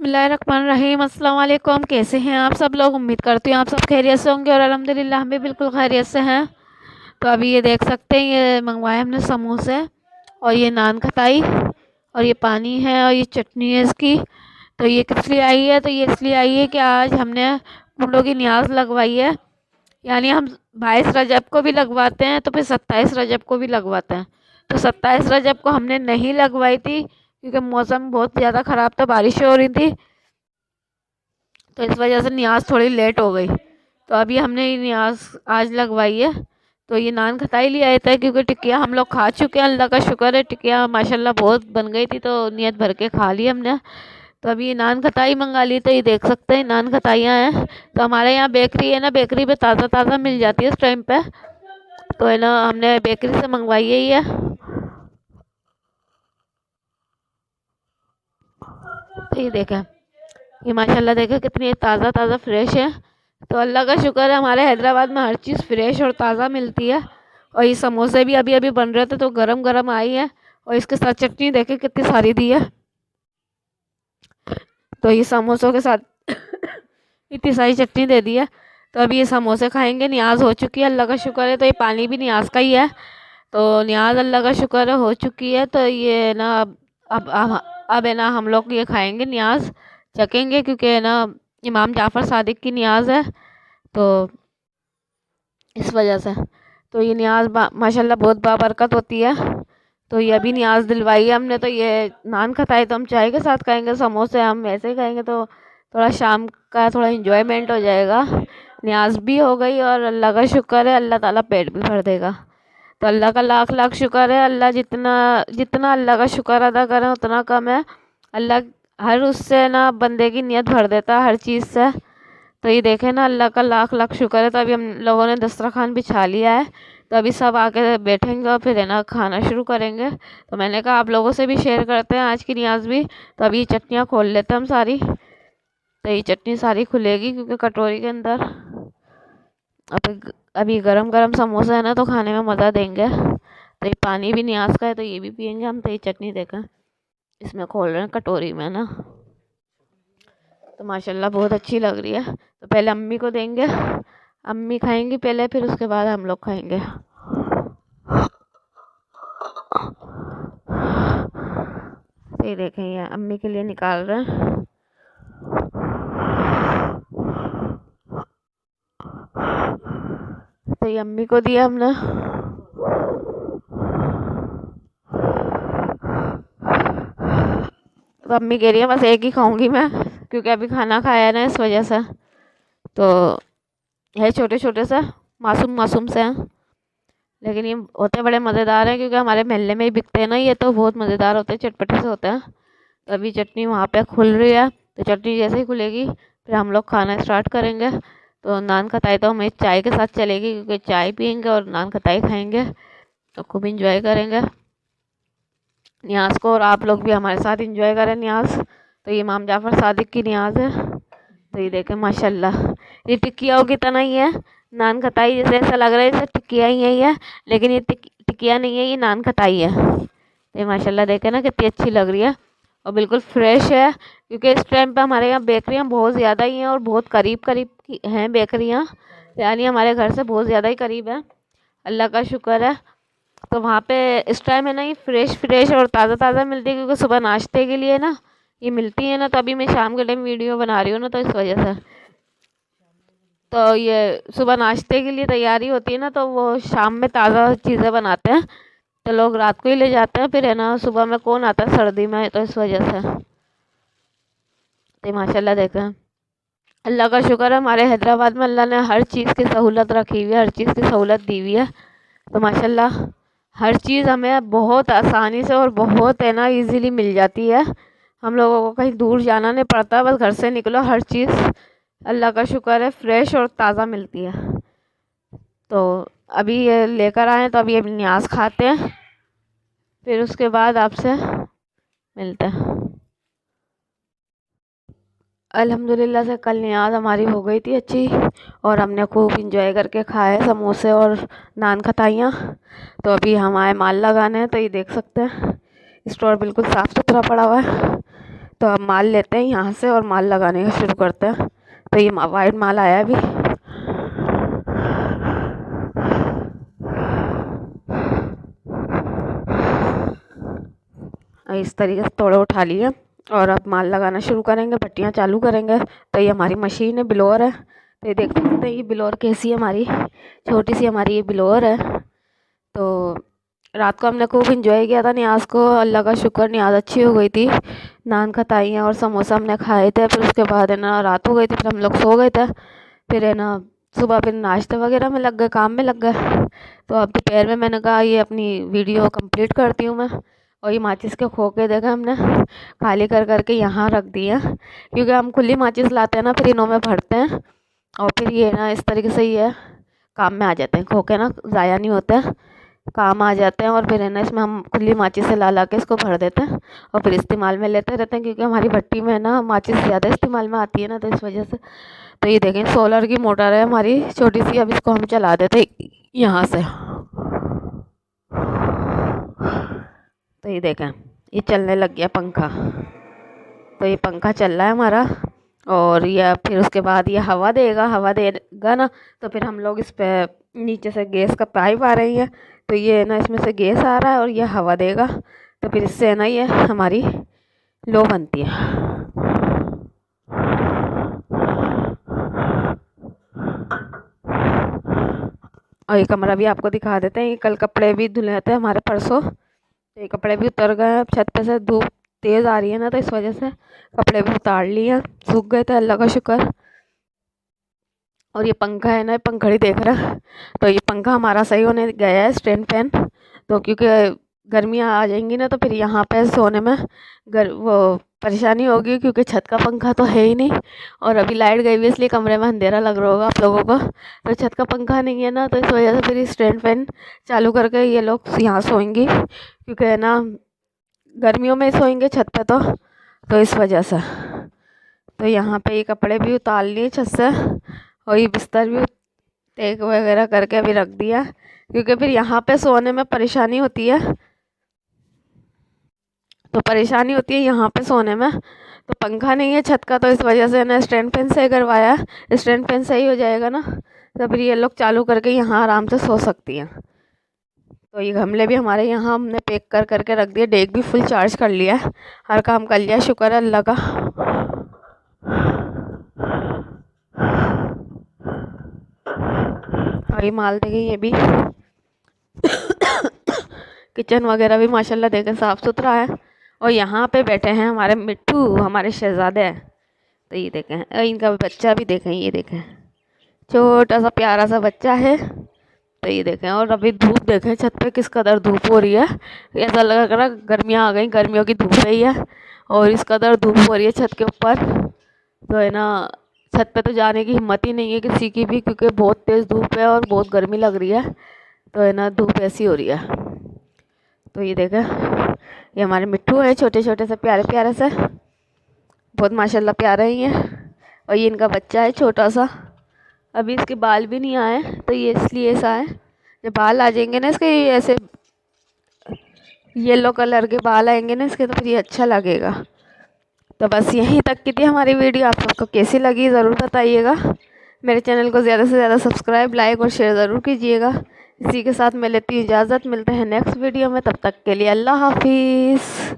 बिस्मिल्लाहिर्रहमानिर्रहीम। अस्सलाम वालेकुम। कैसे हैं आप सब लोग? उम्मीद करती हूँ आप सब खैरियत से होंगे और अल्हम्दुलिल्लाह हम भी बिल्कुल खैरियत से हैं। तो अभी ये देख सकते हैं, ये मंगवाए हमने समोसे और ये नान खटाई और ये पानी है और ये चटनी है इसकी। तो ये किस लिए आई है? तो ये इसलिए आई है कि आज हमने कुंडों की न्याज लगवाई है। यानी हम 22 रजब को भी लगवाते हैं तो फिर 27 रजब को भी लगवाते हैं। तो 27 रजब को हमने नहीं लगवाई थी क्योंकि मौसम बहुत ज़्यादा ख़राब था, बारिशें हो रही थी, तो इस वजह से न्याज थोड़ी लेट हो गई। तो अभी हमने ये न्याज आज लगवाई है। तो ये नान खटाई लिए आए थे क्योंकि टिकिया हम लोग खा चुके हैं, अल्लाह का शुक्र है। टिकिया माशाल्लाह बहुत बन गई थी तो नियत भर के खा ली हमने। तो अभी ये नान खटाई मंगा ली। तो ये देख सकते हैं नान खटाइयाँ हैं। तो हमारे यहाँ बेकरी है ना, बेकरी पे ताज़ा ताज़ा मिल जाती है इस टाइम पे। तो है ना, हमने बेकरी से मंगवाई है ये। तो ये देखें, ये माशाल्लाह देखें कितनी ताज़ा ताज़ा फ्रेश है। तो अल्लाह का शुक्र है, हमारे हैदराबाद में हर चीज़ फ्रेश और ताज़ा मिलती है। और ये समोसे भी अभी अभी बन रहे थे तो गरम गरम आई है। और इसके साथ चटनी देखें कितनी सारी दी है। तो ये समोसों के साथ इतनी सारी चटनी दे दी है। तो अभी ये समोसे खाएंगे। न्याज हो चुकी है, अल्लाह का शुक्र है। तो ये पानी भी न्याज का ही है। तो न्याज अल्लाह का शुक्र है हो चुकी है। तो ये ना अब है ना हम लोग ये खाएंगे, न्याज चखेंगे, क्योंकि है ना इमाम जाफ़र सादिक की न्याज है तो इस वजह से। तो ये न्याज माशाल्लाह बहुत बाबरकत होती है। तो ये अभी न्याज दिलवाई है हमने। तो ये नान खटाई तो हम चाय के साथ खाएंगे, समोसे हम ऐसे ही खाएंगे। तो थोड़ा शाम का थोड़ा इंजॉयमेंट हो जाएगा। न्याज भी हो गई और अल्लाह का शुक्र है, अल्लाह ताला पेट भी भर देगा। तो अल्लाह का लाख लाख शुक्र है। अल्लाह जितना जितना अल्लाह का शुक्र अदा करें उतना कम है। अल्लाह हर उससे ना बंदे की नियत भर देता है हर चीज़ से। तो ये देखें ना, अल्लाह का लाख लाख शुक्र है। तो अभी हम लोगों ने दस्तरखान बिछा लिया है। तो अभी सब आके बैठेंगे और फिर है ना खाना शुरू करेंगे। तो मैंने कहा आप लोगों से भी शेयर करते हैं आज की न्याज भी। तो अभी चटनियाँ खोल लेते हैं हम सारी। तो ये चटनी सारी खुलेगी क्योंकि कटोरी के अंदर अभी गरम गरम समोसा है ना, तो खाने में मज़ा देंगे। तो ये पानी भी न्याज का है तो ये भी पियेंगे हम। तो ये चटनी देखें, इसमें खोल रहे हैं कटोरी में ना। तो माशाल्लाह बहुत अच्छी लग रही है। तो पहले अम्मी को देंगे, अम्मी खाएंगी पहले, फिर उसके बाद हम लोग खाएंगे। तो ये देखें, ये अम्मी के लिए निकाल रहे हैं। तो ये अम्मी को दिया हमने। तो अम्मी कह रही है बस एक ही खाऊंगी मैं, क्योंकि अभी खाना खाया है ना इस वजह से। तो है छोटे छोटे से मासूम मासूम से हैं, लेकिन ये होते बड़े मज़ेदार हैं क्योंकि हमारे महल्ले में ही बिकते हैं ना ये। तो बहुत मज़ेदार होते हैं, चटपटे से होते हैं। तो अभी चटनी वहाँ पे खुल रही है। तो चटनी जैसे ही खुलेगी फिर हम लोग खाना स्टार्ट करेंगे। तो नान खटाई तो हमें चाय के साथ चलेगी क्योंकि चाय पियेंगे और नान खटाई खाएंगे तो खूब इंजॉय करेंगे न्याज को। और आप लोग भी हमारे साथ इंजॉय करें न्याज। तो ये इमाम जाफ़र सादिक की न्याज है। तो ये देखें माशाल्लाह, ये टिक्कियाओं की तरह ही है। नान खटाई जैसे ऐसा लग रहा है जैसे टिक्किया ही है, लेकिन ये टिक्किया नहीं है, ये नान खटाई है। तो ये माशाल्लाह देखें ना कितनी अच्छी लग रही है और बिल्कुल फ्रेश है। क्योंकि इस टाइम पे हमारे यहाँ बेकरियाँ बहुत ज़्यादा ही हैं और बहुत करीब करीब की हैं बेकरियाँ, यानी हमारे घर से बहुत ज़्यादा ही करीब है, अल्लाह का शुक्र है। तो वहाँ पे इस टाइम है ना ये फ्रेश फ्रेश और ताज़ा ताज़ा मिलती है, क्योंकि सुबह नाश्ते के लिए ना ये मिलती है ना। तो अभी मैं शाम के टाइम वीडियो बना रही हूँ ना, तो इस वजह से। तो ये सुबह नाश्ते के लिए तैयारी होती है ना, तो वो शाम में ताज़ा चीज़ें बनाते हैं तो लोग रात को ही ले जाते हैं, फिर है ना सुबह में कौन आता है सर्दी में, तो इस वजह से। तो माशाल्लाह देखें, अल्लाह का शुक्र है हमारे हैदराबाद में अल्लाह ने हर चीज़ की सहूलत रखी हुई है, हर चीज़ की सहूलत दी हुई है। तो माशाल्लाह हर चीज़ हमें बहुत आसानी से और बहुत है ना इजीली मिल जाती है। हम लोगों को कहीं दूर जाना नहीं पड़ता, बस घर से निकलो, हर चीज़ अल्लाह का शुक्र है फ्रेश और ताज़ा मिलती है। तो अभी ये लेकर आए तो अभी न्याज खाते हैं, फिर उसके बाद आपसे मिलते हैं। अल्हम्दुलिल्लाह से कल न्याज हमारी हो गई थी अच्छी और हमने खूब इंजॉय करके खाए समोसे और नान खटाइयाँ। तो अभी हम आए माल लगाने, तो ये देख सकते हैं स्टोर बिल्कुल साफ़ सुथरा पड़ा हुआ है। तो अब माल लेते हैं यहाँ से और माल लगाने का शुरू करते हैं। तो ये वाइट माल आया अभी। इस तरीके से तोड़े उठा लिए और अब माल लगाना शुरू करेंगे, भट्टियाँ चालू करेंगे। तो ये हमारी मशीन है, ब्लोअर है। तो ये देख सकते हैं ये ब्लोअर कैसी है, हमारी छोटी सी हमारी ये ब्लोअर है। तो रात को हमने खूब इंजॉय किया था न्याज को, अल्लाह का शुक्र न्याज अच्छी हो गई थी। नान खताई और समोसा हमने खाए थे। फिर उसके बाद है ना रात हो गई थी, फिर हम लोग सो गए थे। फिर है ना सुबह फिर नाश्ते वगैरह में लग गए, काम में लग गए। तो अब दोपहर में मैंने कहा ये अपनी वीडियो कंप्लीट करती हूँ मैं। और ये माचिस के खोखे देखा हमने खाली कर करके यहाँ रख दिए, क्योंकि हम खुली माचिस लाते हैं ना, फिर इनों में भरते हैं और फिर ये ना इस तरीके से ही है काम में आ जाते हैं। खोखे ना ज़ाया नहीं होते, काम आ जाते हैं। और फिर है ना इसमें हम खुली माचिस से ला ला के इसको भर देते हैं और फिर इस्तेमाल में लेते रहते हैं, क्योंकि हमारी भट्टी में ना माचिस ज़्यादा इस्तेमाल में आती है ना, तो इस वजह से। तो ये देखें सोलर की मोटर है हमारी छोटी सी, अब इसको हम चला देते यहाँ से। तो ये देखें ये चलने लग गया पंखा। तो ये पंखा चल रहा है हमारा और यह फिर उसके बाद ये हवा देगा ना, तो फिर हम लोग इस पे नीचे से गैस का पाइप आ रही है, तो ये ना इसमें से गैस आ रहा है और यह हवा देगा। तो फिर इससे ना ये हमारी लो बनती है। और ये कमरा भी आपको दिखा देते हैं। ये कल कपड़े भी धुले थे हमारे परसों, तो ये कपड़े भी उतर गए हैं। छत पे से धूप तेज़ आ रही है ना, तो इस वजह से कपड़े भी उतार लिए, सूख गए थे, अल्लाह का शुक्र। और ये पंखा है ना, पंखड़ी देख रहा है, तो ये पंखा हमारा सही होने गया है, स्टैंड फैन। तो क्योंकि गर्मियाँ आ जाएंगी ना, तो फिर यहाँ पे सोने में वो परेशानी होगी, क्योंकि छत का पंखा तो है ही नहीं। और अभी लाइट गई हुई है, इसलिए कमरे में अंधेरा लग रहा होगा आप लोगों को। तो छत का पंखा नहीं है ना, तो इस वजह से फिर स्टैंड फैन चालू करके ये लोग यहाँ सोएंगी, क्योंकि है ना गर्मियों में सोएंगे छत पे। तो इस वजह से तो यहाँ पे ये कपड़े भी उतार लिए छत से और ये बिस्तर भी टेक वगैरह करके अभी रख दिया, क्योंकि फिर यहाँ पे सोने में परेशानी होती है। तो परेशानी होती है यहाँ पे सोने में, तो पंखा नहीं है छत का, तो इस वजह से ना स्टैंड फैन सही करवाया। स्टैंड फैन सही हो जाएगा ना, तो फिर ये लोग चालू करके यहाँ आराम से सो सकती हैं। तो ये गमले भी हमारे यहाँ हमने पैक कर करके रख दिए। डेक भी फुल चार्ज कर लिया, हर काम कर लिया, शुक्र है अल्लाह का। और ये माल देखें, ये भी किचन वगैरह भी माशाल्लाह देखें साफ़ सुथरा है। और यहाँ पे बैठे हैं हमारे मिट्टू, हमारे शहजादे। तो ये देखें इनका बच्चा भी देखें, ये देखें छोटा सा प्यारा सा बच्चा है। तो ये देखें, और अभी धूप देखें छत पे किस कदर धूप हो रही है। ऐसा लग रहा गर्मियाँ आ गई, गर्मियों की धूप रही है और इस कदर धूप हो रही है छत के ऊपर। तो है ना छत पे तो जाने की हिम्मत ही नहीं है किसी की भी, क्योंकि बहुत तेज़ धूप है और बहुत गर्मी लग रही है। तो है ना धूप ऐसी हो रही है। तो ये देखें ये हमारे मिट्टू हैं, छोटे छोटे से प्यारे प्यारे से, बहुत माशाल्लाह प्यारे ही हैं। और ये इनका बच्चा है छोटा सा, अभी इसके बाल भी नहीं आए, तो ये इसलिए ऐसा है। जब बाल आ जाएंगे ना इसके, ऐसे येलो कलर के बाल आएंगे ना इसके, तो फिर ये अच्छा लगेगा। तो बस यहीं तक की थी हमारी वीडियो। आप सबको कैसी लगी ज़रूर बताइएगा। मेरे चैनल को ज़्यादा से ज़्यादा सब्सक्राइब, लाइक और शेयर ज़रूर कीजिएगा। इसी के साथ मैं लेती हूँ इजाज़त, मिलते हैं नेक्स्ट वीडियो में। तब तक के लिए अल्लाह हाफिज़।